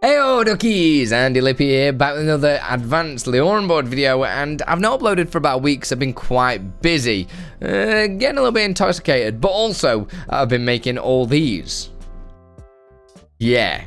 Heyo duckies, Andi here, back with another advanced LioranBoard video, and I've not uploaded for about a week because I've been quite busy, getting a little bit intoxicated, but also I've been making all these. Yeah.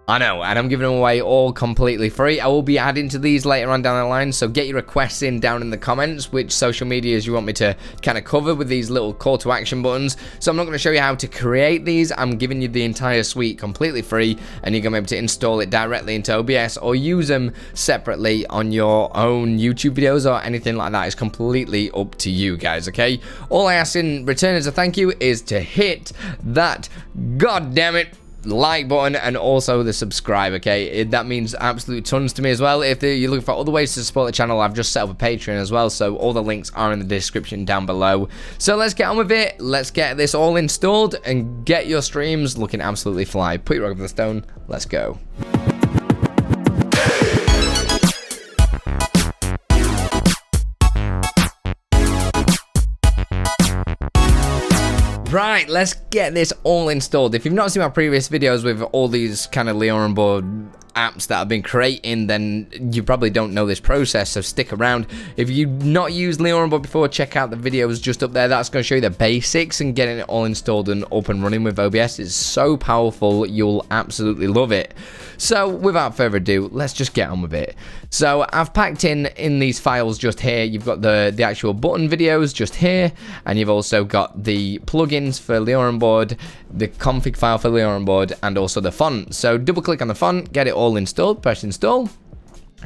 I know, and I'm giving them away all completely free. I will be adding to these later on down the line, so get your requests in down in the comments, which social medias you want me to kind of cover with these little call to action buttons. So I'm not going to show you how to create these. I'm giving you the entire suite completely free, and you're going to be able to install it directly into OBS or use them separately on your own YouTube videos or anything like that. It's completely up to you guys, okay? All I ask in return as a thank you is to hit that goddammit like button and also the subscribe, okay? That means absolute tons to me as well. If you're looking for other ways to support the channel, I've just set up a Patreon as well, so all the links are in the description down below. So let's get on with it. Let's get this all installed and get your streams looking absolutely fly. Put your rock over the stone. Let's go. Right, let's get this all installed. If you've not seen my previous videos with all these kind of LioranBoard apps that I've been creating, then you probably don't know this process, so stick around. If you've not used LioranBoard before, check out the videos just up there. That's going to show you the basics and getting it all installed and up and running with OBS. It's so powerful, you'll absolutely love it. So without further ado, let's just get on with it. So I've packed in these files just here. You've got the actual button videos just here, and you've also got the plugins for LioranBoard, the config file for LioranBoard, and also the font. So double click on the font, get it all installed, press install,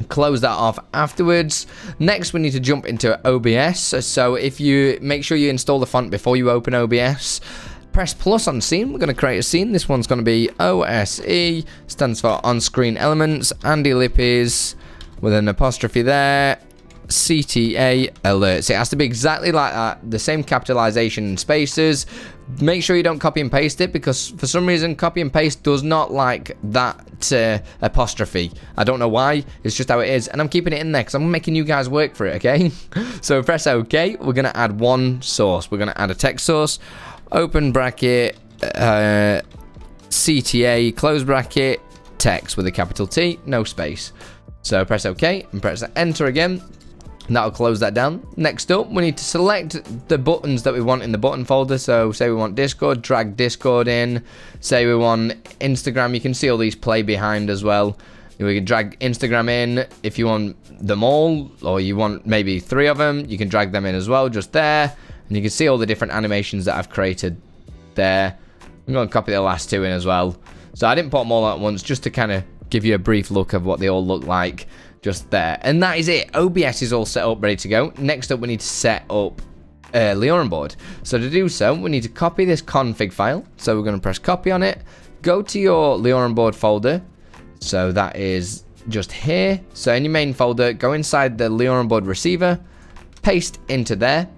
close that off afterwards. Next we need to jump into OBS. So if you make sure you install the font before you open OBS, press plus on scene. We're going to create a scene. This one's going to be OSE, stands for on screen elements, Andi Lippies with an apostrophe there, CTA alerts. It has to be exactly like that, the same capitalization and spaces. Make sure you don't copy and paste it, because for some reason copy and paste does not like that apostrophe. I don't know why, it's just how it is, and I'm keeping it in there because I'm making you guys work for it, okay? So press OK. We're going to add one source. We're going to add a text source, open bracket, CTA, close bracket, text with a capital T, no space. So press OK and press enter again. That'll close that down. Next up, we need to select the buttons that we want in the button folder. So say we want Discord, drag Discord in. Say we want Instagram, you can see all these play behind as well. We can drag Instagram in. If you want them all, or you want maybe 3 of them, you can drag them in as well, just there. And you can see all the different animations that I've created there. I'm going to copy the last 2 in as well. So I didn't put them all at once, just to kind of give you a brief look of what they all look like. Just there, and that is it. OBS is all set up, ready to go. Next up, we need to set up LioranBoard. So to do so, we need to copy this config file. So we're going to press copy on it. Go to your LioranBoard folder. So that is just here. So in your main folder, go inside the LioranBoard receiver, paste into there.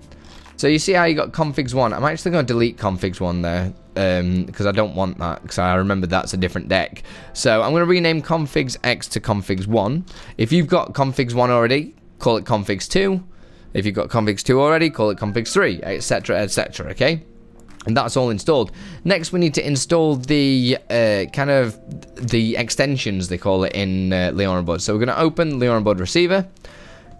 So you see how you got configs 1. I'm actually going to delete configs 1 there, because I don't want that, because I remember that's a different deck. So I'm going to rename configs X to configs 1. If you've got configs 1 already, call it configs 2. If you've got configs 2 already, call it configs 3, etc, etc, okay? And that's all installed. Next, we need to install the kind of the extensions, they call it in LioranBoard. So we're going to open LioranBoard receiver,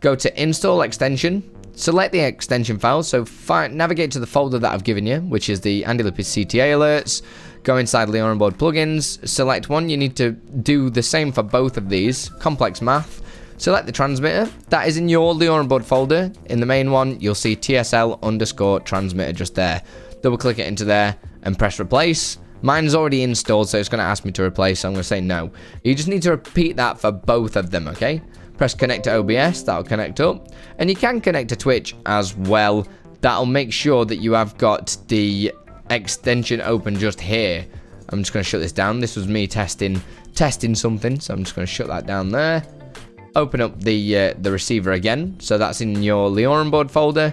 go to install extension, select the extension file, so navigate to the folder that I've given you, which is the Andi Lippies CTA alerts. Go inside LioranBoard plugins, select one. You need to do the same for both of these. Complex math. Select the transmitter. That is in your LioranBoard folder. In the main one, you'll see TSL_transmitter just there. Double click it into there and press replace. Mine's already installed, so it's going to ask me to replace, so I'm going to say no. You just need to repeat that for both of them, okay? Press connect to OBS, that'll connect up. And you can connect to Twitch as well. That'll make sure that you have got the extension open just here. I'm just going to shut this down. This was me testing something, so I'm just going to shut that down there. Open up the receiver again. So that's in your LioranBoard folder.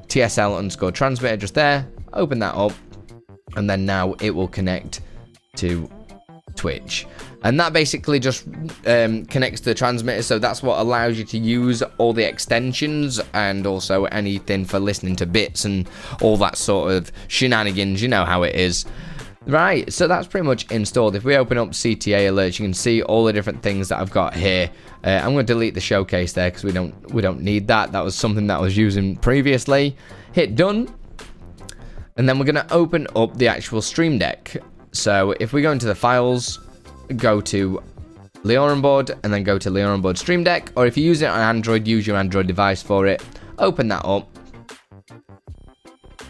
TSL_transmitter just there. Open that up. And then now it will connect to Twitch, and that basically just connects to the transmitter, so that's what allows you to use all the extensions and also anything for listening to bits and all that sort of shenanigans. You know how it is. Right, so that's pretty much installed. If we open up CTA alerts, you can see all the different things that I've got here. I'm going to delete the showcase there because we don't need that. That was something that I was using previously. Hit done, and then we're going to open up the actual Stream Deck. So if we go into the files, go to LioranBoard, and then go to LioranBoard Stream Deck, or if you use it on Android, use your Android device for it. Open that up.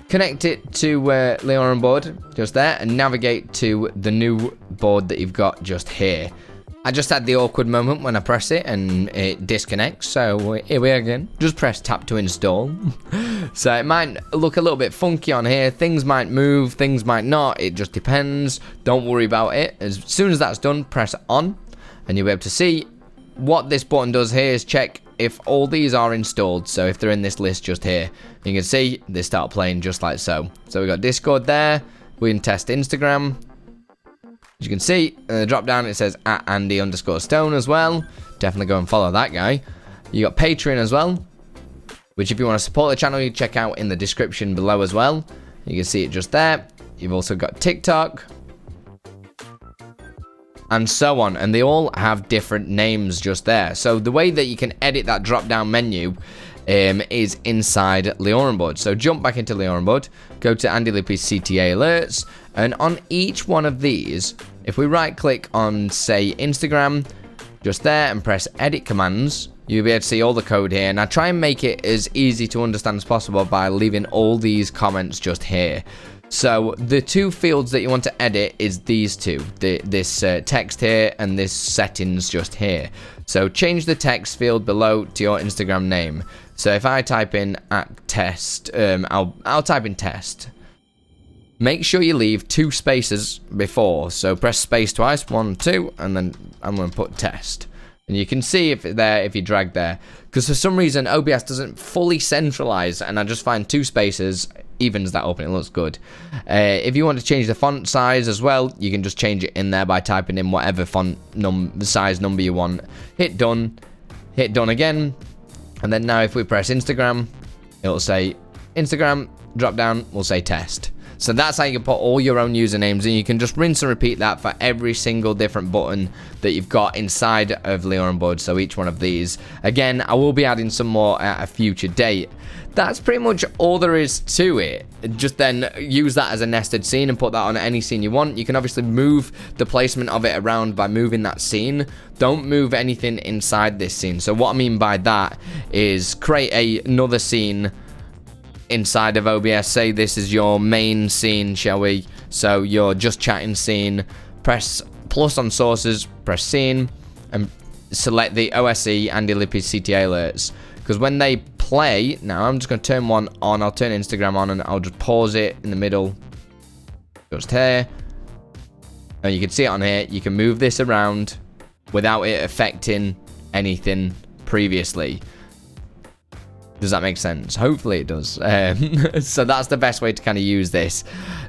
Connect it to LioranBoard, just there, and navigate to the new board that you've got just here. I just had the awkward moment when I press it and it disconnects, so here we are again. Just press tap to install. So it might look a little bit funky on here, things might move, things might not, it just depends. Don't worry about it. As soon as that's done, press on, and you'll be able to see what this button does here is check if all these are installed. So if they're in this list just here, you can see they start playing just like so. So we've got Discord there. We can test Instagram. As you can see, in the drop down it says @Andi_Stone as well. Definitely go and follow that guy. You got Patreon as well, which if you want to support the channel, you check out in the description below as well. You can see it just there. You've also got TikTok, and so on, and they all have different names just there. So the way that you can edit that drop down menu is inside LioranBoard. So jump back into LioranBoard, go to Andi CTA alerts, and on each one of these, if we right click on say Instagram just there and press edit commands, you'll be able to see all the code here. And I try and make it as easy to understand as possible by leaving all these comments just here. So the two fields that you want to edit is these two, this text here and this settings just here. So change the text field below to your Instagram name. So if I type in @test, I'll type in test. Make sure you leave 2 spaces before. So press space twice, 1, 2, and then I'm going to put test. And you can see if you drag there, because for some reason OBS doesn't fully centralize, and I just find 2 spaces evens that up and it looks good. If you want to change the font size as well, you can just change it in there by typing in whatever font size number you want. Hit done again, and then now if we press Instagram, it'll say Instagram, drop down will say test. So that's how you can put all your own usernames, and you can just rinse and repeat that for every single different button that you've got inside of LioranBoard. So each one of these. Again, I will be adding some more at a future date. That's pretty much all there is to it. Just then use that as a nested scene and put that on any scene you want. You can obviously move the placement of it around by moving that scene. Don't move anything inside this scene. So what I mean by that is create another scene inside of OBS. Say this is your main scene, shall we? So your just chatting scene. Press plus on sources, press scene, and select the OSE Andi CTA alerts. Because when they play, now I'm just going to turn one on. I'll turn Instagram on, and I'll just pause it in the middle. Just here. And you can see it on here. You can move this around without it affecting anything previously. Does that make sense? Hopefully it does. So that's the best way to kind of use this.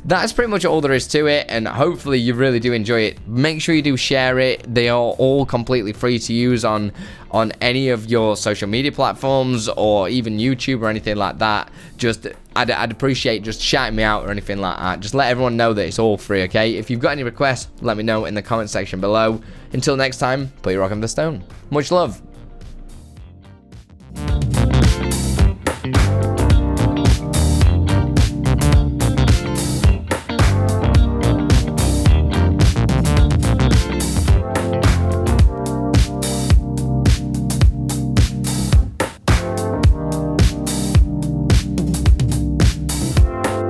That's pretty much all there is to it, and hopefully you really do enjoy it. Make sure you do share it. They are all completely free to use on any of your social media platforms or even YouTube or anything like that. Just I'd appreciate just shouting me out or anything like that. Just let everyone know that it's all free, okay? If you've got any requests, let me know in the comment section below. Until next time, put your rock on the stone. Much love.